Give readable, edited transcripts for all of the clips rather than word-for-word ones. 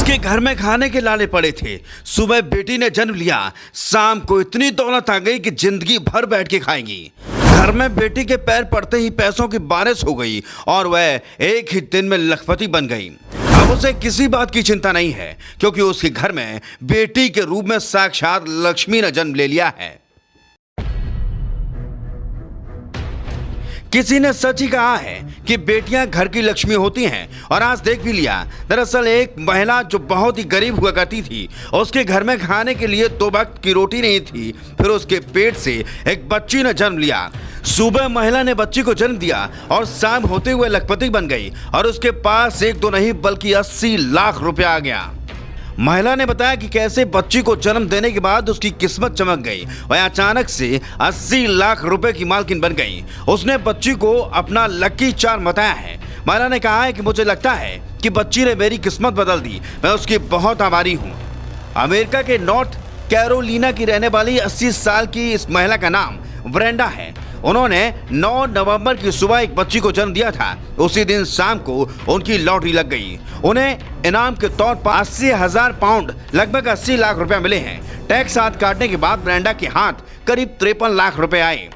उसके घर में खाने के लाले पड़े थे। सुबह बेटी ने जन्म लिया, शाम को इतनी दौलत आ गई कि जिंदगी भर बैठ के खाएगी। घर में बेटी के पैर पड़ते ही पैसों की बारिश हो गई और वह एक ही दिन में लखपति बन गई। अब उसे किसी बात की चिंता नहीं है, क्योंकि उसके घर में बेटी के रूप में साक्षात लक्ष्मी ने जन्म ले लिया है। किसी ने सच ही कहा है कि बेटियां घर की लक्ष्मी होती हैं, और आज देख भी लिया। दरअसल एक महिला जो बहुत ही गरीब हुआ करती थी, उसके घर में खाने के लिए 2 वक्त की रोटी नहीं थी। फिर उसके पेट से एक बच्ची ने जन्म लिया। सुबह महिला ने बच्ची को जन्म दिया और शाम होते हुए लखपति बन गई, और उसके पास 1-2 नहीं बल्कि 80 लाख रुपया आ गया। महिला ने बताया कि कैसे बच्ची को जन्म देने के बाद उसकी किस्मत चमक गई। वह अचानक से 80 लाख रुपए की मालकिन बन गई। उसने बच्ची को अपना लकी चार्म बताया है। महिला ने कहा है कि मुझे लगता है कि बच्ची ने मेरी किस्मत बदल दी। मैं उसकी बहुत आभारी हूँ। अमेरिका के नॉर्थ कैरोलिना की रहने वाली 80 साल की इस महिला का नाम ब्रेंडा है। उन्होंने 9 नवंबर की सुबह एक बच्ची को जन्म दिया था। उसी दिन शाम को उनकी लॉटरी लग गई। उन्हें इनाम के तौर पर 80,000 पाउंड लगभग 80 लाख रुपए मिले हैं। टैक्स हाथ काटने के बाद ब्रेंडा के हाथ करीब 53 लाख रुपए आए।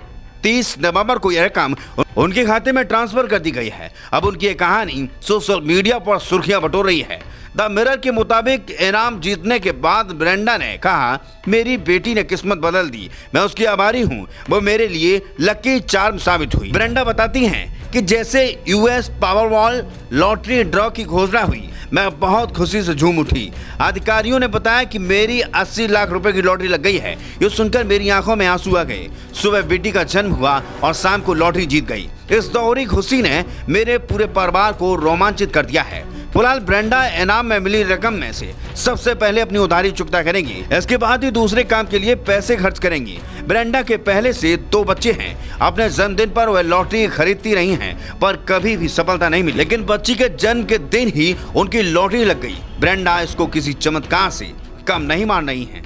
30 नवंबर को यह रकम उनके खाते में ट्रांसफर कर दी गई है। अब उनकी ये कहानी सोशल मीडिया पर सुर्खियां बटोर रही है। द मिरर के मुताबिक इनाम जीतने के बाद ब्रेंडा ने कहा, मेरी बेटी ने किस्मत बदल दी। मैं उसकी आभारी हूँ। वो मेरे लिए लकी चार्म साबित हुई। ब्रेंडा बताती हैं कि जैसे यूएस पावरबॉल लॉटरी ड्रॉ की घोषणा हुई, मैं बहुत खुशी से झूम उठी। अधिकारियों ने बताया कि मेरी 80 लाख रुपए की लॉटरी लग गई है। ये सुनकर मेरी आंखों में आंसू आ गए। सुबह बेटी का जन्म हुआ और शाम को लॉटरी जीत गई। इस दोहरी खुशी ने मेरे पूरे परिवार को रोमांचित कर दिया है। फिलहाल ब्रेंडा इनाम में मिली रकम में से सबसे पहले अपनी उधारी चुकता करेंगी। इसके बाद ही दूसरे काम के लिए पैसे खर्च करेंगी। ब्रेंडा के पहले से 2 बच्चे हैं। अपने जन्मदिन पर वह लॉटरी खरीदती रही हैं, पर कभी भी सफलता नहीं मिली। लेकिन बच्ची के जन्म के दिन ही उनकी लॉटरी लग गई। ब्रेंडा इसको किसी चमत्कार से कम नहीं मान रही हैं।